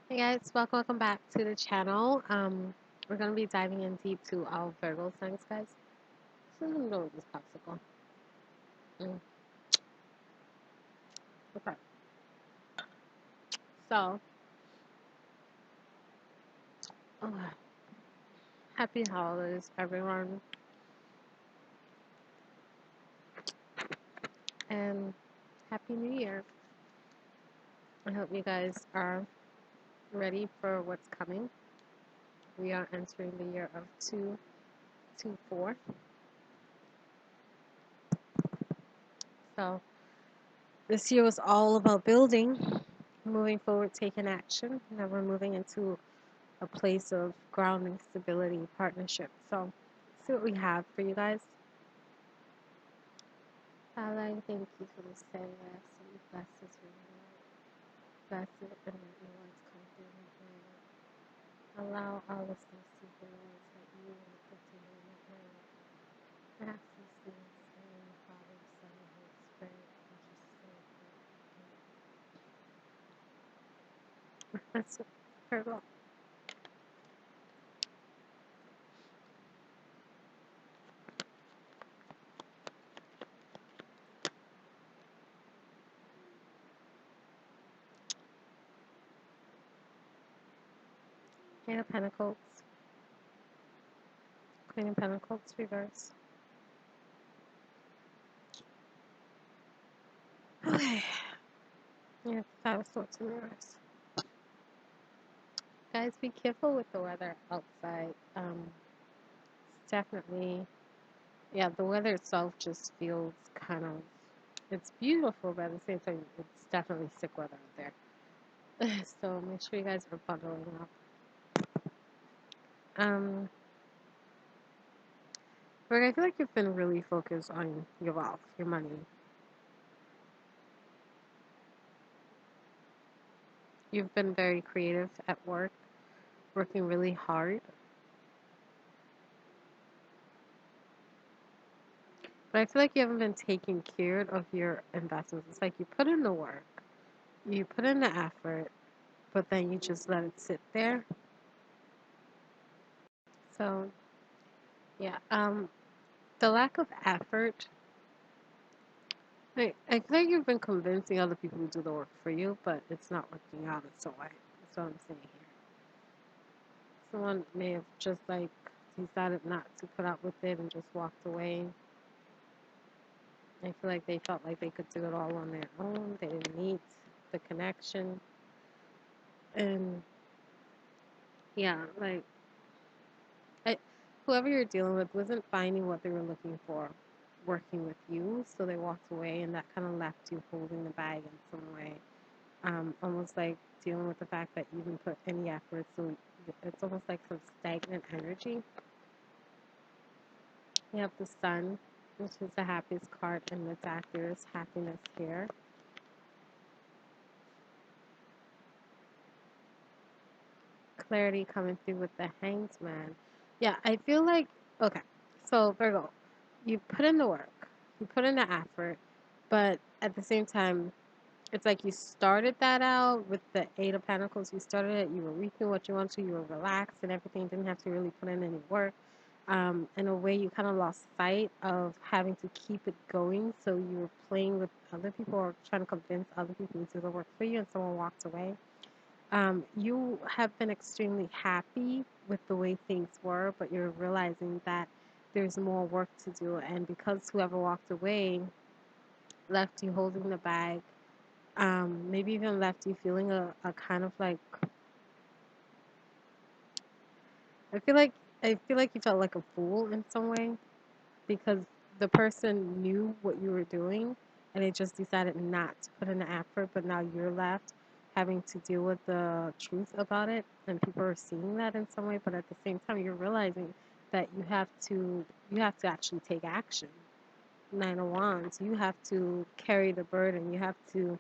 Hey guys, welcome back to the channel. We're gonna be diving in deep to our Virgo signs, guys. So I'm going with this popsicle. Mm, okay. So, oh, happy holidays, everyone, and happy New Year. I hope you guys are ready for what's coming. We are entering the year of 224. So, this year was all about building, moving forward, taking action. Now we're moving into a place of grounding, stability, partnership. So, see what we have for you guys. Father, I thank you for this day. I ask that you bless this room, bless it, and let your words come through and through. Allow all of us to see the words that you want to do in the word. I ask these things in the name of the Father, the Son, and the Holy Spirit, and just say it. That's it. Farewell. Eight of Pentacles, Queen of Pentacles, reverse. Okay. Yeah, Five of Swords in reverse. Guys, be careful with the weather outside. It's definitely, yeah, the weather itself just feels kind of, it's beautiful, but at the same time, it's definitely sick weather out there. So make sure you guys are bundling up. But I feel like you've been really focused on your wealth, your money. You've been very creative at work, working really hard. But I feel like you haven't been taking care of your investments. It's like you put in the work, you put in the effort, but then you just let it sit there. So, yeah, the lack of effort. I feel like you've been convincing other people to do the work for you, but it's not working out in some way. That's what I'm saying here. Someone may have just like decided not to put up with it and just walked away. I feel like they felt like they could do it all on their own. They didn't need the connection. And yeah, like I, whoever you're dealing with wasn't finding what they were looking for working with you, so they walked away, and that kind of left you holding the bag in some way. Almost like dealing with the fact that you didn't put any effort, so it's almost like some stagnant energy. You have the sun, which is the happiest card in the deck. There's happiness here. Clarity coming through with the Hanged Man. Yeah, I feel like, okay, so Virgo, you put in the work, you put in the effort, but at the same time, it's like you started that out with the Eight of Pentacles. You started it, you were reaping what you want to, you were relaxed and everything, didn't have to really put in any work. In a way, you kind of lost sight of having to keep it going. So you were playing with other people or trying to convince other people to do the work for you, and someone walked away. You have been extremely happy with the way things were, but you're realizing that there's more work to do. And because whoever walked away left you holding the bag, maybe even left you feeling a kind of like, I feel like I feel like you felt like a fool in some way because the person knew what you were doing and they just decided not to put in the effort, but now you're left having to deal with the truth about it, and people are seeing that in some way, but at the same time you're realizing that you have to actually take action. Nine of Wands, you have to carry the burden. You have to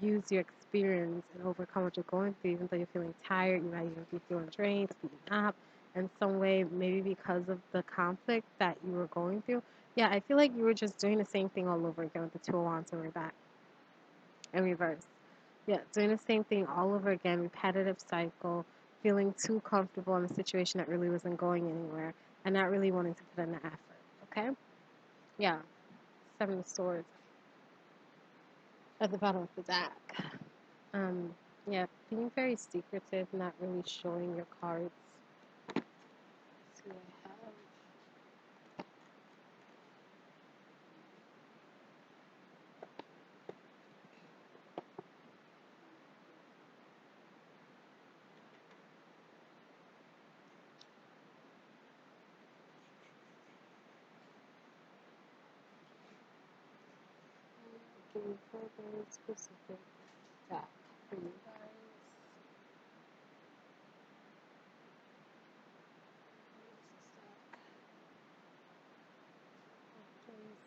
use your experience and overcome what you're going through, even though you're feeling tired, you might even be feeling drained, beaten up in some way, maybe because of the conflict that you were going through. Yeah, I feel like you were just doing the same thing all over again with the Two of Wands over back in reverse. Yeah, doing the same thing all over again, repetitive cycle, feeling too comfortable in a situation that really wasn't going anywhere, and not really wanting to put in the effort. Okay? Yeah, Seven of Swords at the bottom of the deck. Um, yeah, being very secretive, not really showing your cards. Let's see what I have. Looking for a very specific deck for you guys.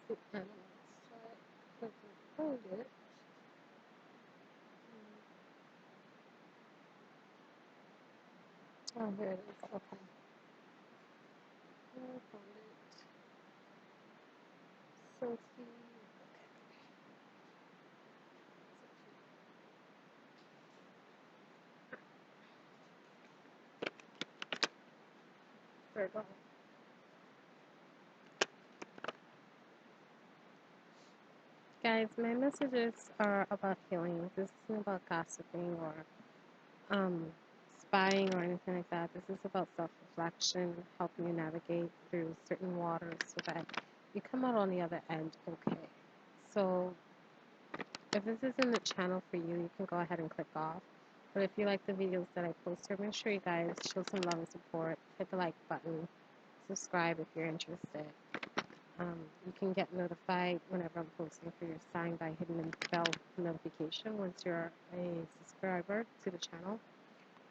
This is the animal set. Couldn't hold it. Oh, here it is. Okay. I found it. Sophie. Virgo. Guys, my messages are about healing. This isn't about gossiping or um, spying or anything like that. This is about self-reflection, helping you navigate through certain waters so that you come out on the other end okay. So if this isn't the channel for you, you can go ahead and click off. But if you like the videos that I post here, make sure you guys show some love and support. Hit the like button. Subscribe if you're interested. You can get notified whenever I'm posting for your sign by hitting the bell notification once you're a subscriber to the channel.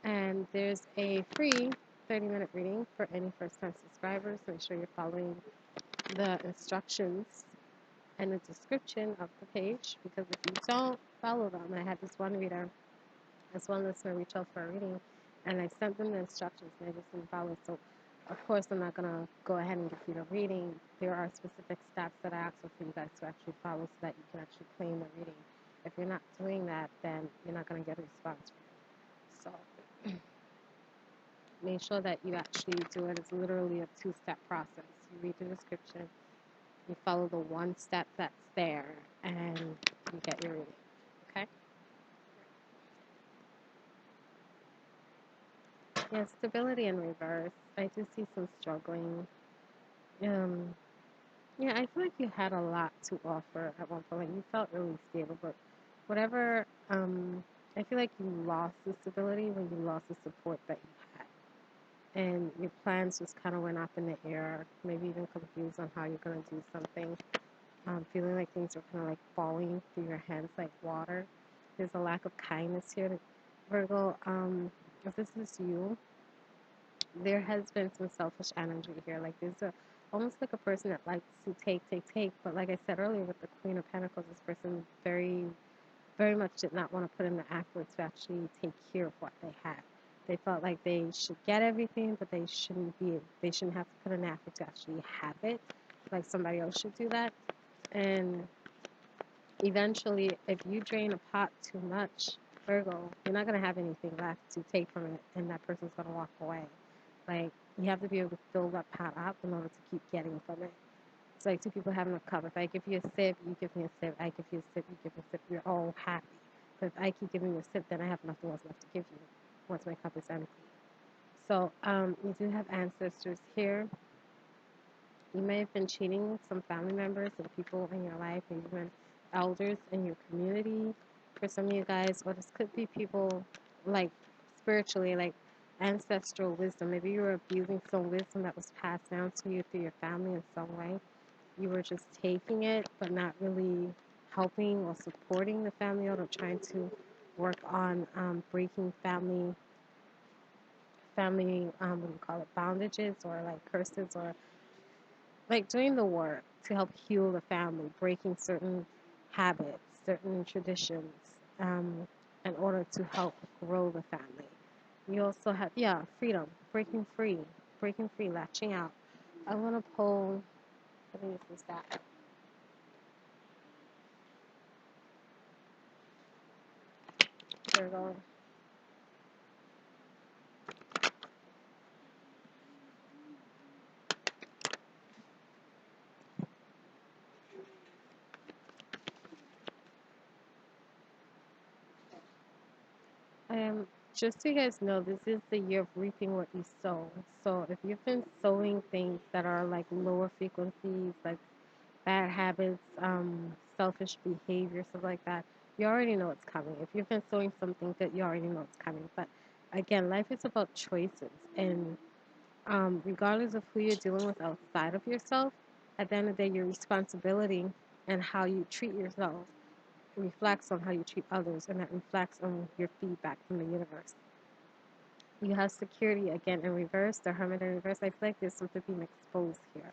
And there's a free 30-minute reading for any first-time subscribers. Make sure you're following the instructions and the description of the page, because if you don't follow them, I had this one reader, this one listener reach out for a reading, and I sent them the instructions and they just didn't follow. So of course I'm not going to go ahead and give you the reading. There are specific steps that I ask for you guys to actually follow so that you can actually claim the reading. If you're not doing that, then you're not going to get a response from it. So make sure that you actually do it. It's literally a two-step process. You read the description, you follow the one step that's there, and you get your reading. Okay? Yeah, stability in reverse. I do see some struggling. Um, yeah, I feel like you had a lot to offer at one point. Like you felt really stable, but whatever, I feel like you lost the stability when you lost the support that you had. And your plans just kind of went up in the air, maybe even confused on how you're going to do something. Feeling like things are kind of like falling through your hands like water. There's a lack of kindness here. Virgo, if this is you, there has been some selfish energy here. Like there's almost like a person that likes to take. But like I said earlier with the Queen of Pentacles, this person very much did not want to put in the effort to actually take care of what they had. They felt like they should get everything, but they shouldn't have to put in effort to actually have it. Like somebody else should do that. And eventually, if you drain a pot too much, Virgo, you're not going to have anything left to take from it, and that person's going to walk away. Like, you have to be able to fill that pot up in order to keep getting from it. It's like two people having a cup. If I give you a sip, you give me a sip. I give you a sip, you give me a sip. We're all happy. But if I keep giving you a sip, then I have nothing else left to give you once my cup is empty. So, you do have ancestors here. You may have been cheating some family members and people in your life, and even elders in your community. For some of you guys, or this could be people like spiritually, like ancestral wisdom. Maybe you were abusing some wisdom that was passed down to you through your family in some way. You were just taking it, but not really helping or supporting the family, or trying to work on breaking family, what do you call it, bondages or like curses, or like doing the work to help heal the family, breaking certain habits, certain traditions, in order to help grow the family. You also have, freedom, breaking free, latching out. I want to pull, I think this is that. Virgo. Just so you guys know, this is the year of reaping what you sow. So if you've been sowing things that are like lower frequencies, like bad habits, selfish behavior, stuff like that, you already know it's coming. If you've been sowing something good, you already know it's coming. But again, life is about choices, and regardless of who you're dealing with outside of yourself, at the end of the day, your responsibility and how you treat yourself reflects on how you treat others, and that reflects on your feedback from the universe. You have security again in reverse, the hermit in reverse. I feel like there's something being exposed here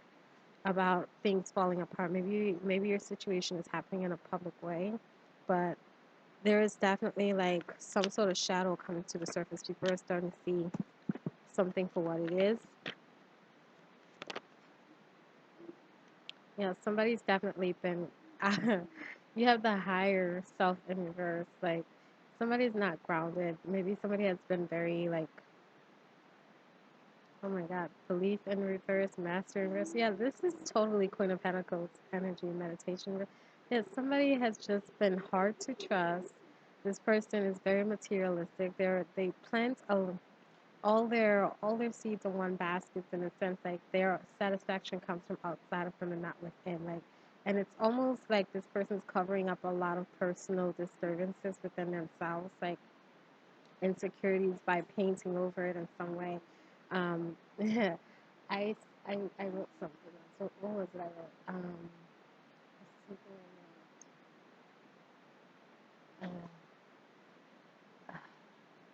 about things falling apart. Maybe your situation is happening in a public way, but there is definitely like some sort of shadow coming to the surface. People are starting to see something for what it is. Yeah, somebody's definitely been. You have the higher self in reverse. Like somebody's not grounded. Maybe somebody has been very like, oh my God, belief in reverse, master in reverse. Yeah, this is totally Queen of Pentacles energy meditation. Yeah, somebody has just been hard to trust. This person is very materialistic. They plant all their seeds in one basket, in a sense, like their satisfaction comes from outside of them and not within. Like, and it's almost like this person's covering up a lot of personal disturbances within themselves, like insecurities, by painting over it in some way. I, I wrote something. So what was it I wrote?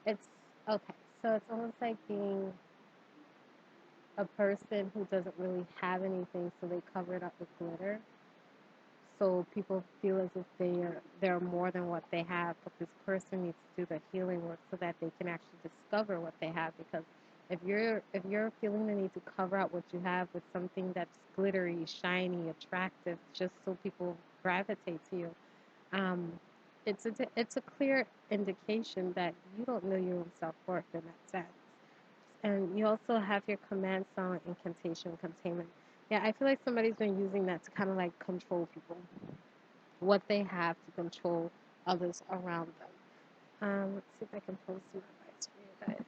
It's okay. So it's almost like being a person who doesn't really have anything, so they cover it up with glitter. So people feel as if they're more than what they have, but this person needs to do the healing work so that they can actually discover what they have. Because if you're feeling the need to cover up what you have with something that's glittery, shiny, attractive, just so people gravitate to you, um, it's a clear indication that you don't know your own self worth in that sense. And you also have your command sound, incantation, containment. Yeah, I feel like somebody's been using that to kind of like control people, what they have to control others around them. Let's see if I can post some advice for you guys.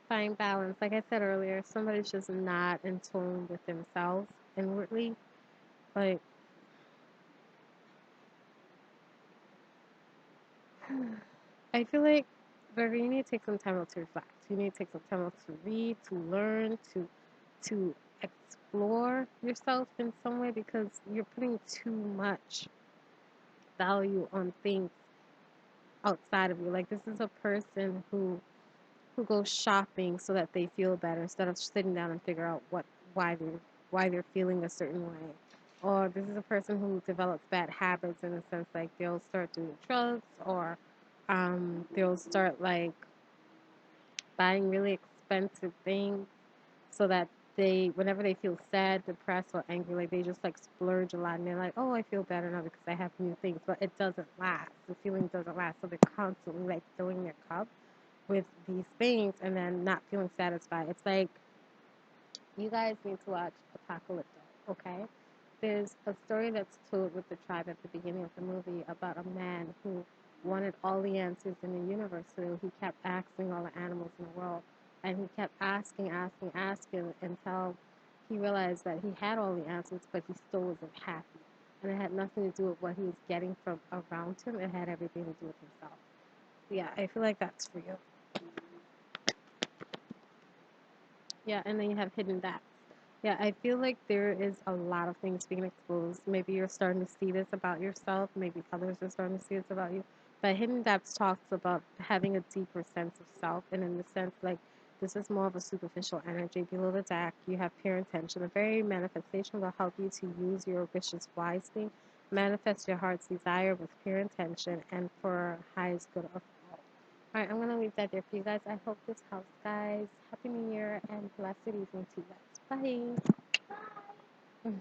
Find balance. Like I said earlier, somebody's just not in tune with themselves inwardly. Like, I feel like, Virgo, you need to take some time out to reflect. You need to take some time out to read, to learn, to explore yourself in some way, because you're putting too much value on things outside of you. Like, this is a person who goes shopping so that they feel better instead of sitting down and figure out why they why they're feeling a certain way. Or this is a person who develops bad habits, in a sense, like they'll start doing drugs, or they'll start like buying really expensive things so that they, whenever they feel sad, depressed, or angry, like they just like splurge a lot, and they're like, oh, I feel better now because I have new things. But it doesn't last. The feeling doesn't last. So they're constantly like filling their cup with these things and then not feeling satisfied. It's like, you guys need to watch Apocalypto, okay? There's a story that's told with the tribe at the beginning of the movie about a man who wanted all the answers in the universe, so he kept asking all the animals in the world, and he kept asking, asking, asking, until he realized that he had all the answers, but he still wasn't happy. And it had nothing to do with what he was getting from around him. It had everything to do with himself. Yeah, I feel like that's for you. Yeah, and then you have hidden depths. Yeah, I feel like there is a lot of things being exposed. Maybe you're starting to see this about yourself. Maybe others are starting to see this about you. But hidden depths talks about having a deeper sense of self, and in the sense, like, This is more of a superficial energy. Below the deck, you have pure intention. The very manifestation will help you to use your wishes wisely, manifest your heart's desire with pure intention, and for highest good of all. Alright, I'm going to leave that there for you guys. I hope this helps, guys. Happy New Year and blessed evening to you guys. Bye.